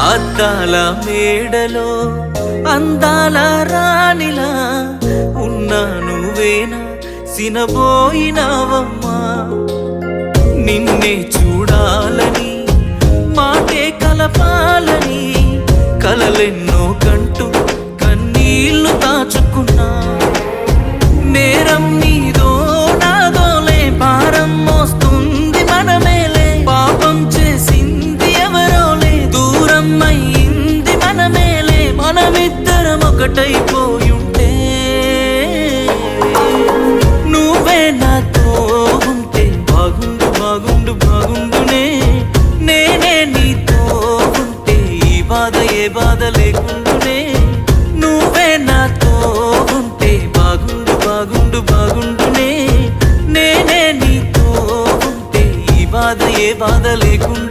అద్దాల మేడలో అందాల రాణిలా ఉన్నా నువ్వేనా సినబోయినావమ్మా నిన్నే చూడాలని మాటే కలపాలని కలలెన్నో కంటూ కన్నీళ్లు దాచుకున్నా నేరం నీదో నాదోలే భారం మోస్తుంది మనమేలే పాపం చేసింది ఎవరోలే దూరం అయింది మనమేలే మనమిద్దరం ఒకటైపోయుంటే నువ్వే నాతో ఉంటే బాగుండు బాగుండు బాగుండునే నేనే నీతో ఉంటే ఈ బాధ ఏ బాధ లేకుండునే నువ్వే నాతో ఉంటే బాగుండు బాగుండు బాగుండునే నేనే నీతో ఉంటే ఈ బాధ ఏ బాధ లేకుండా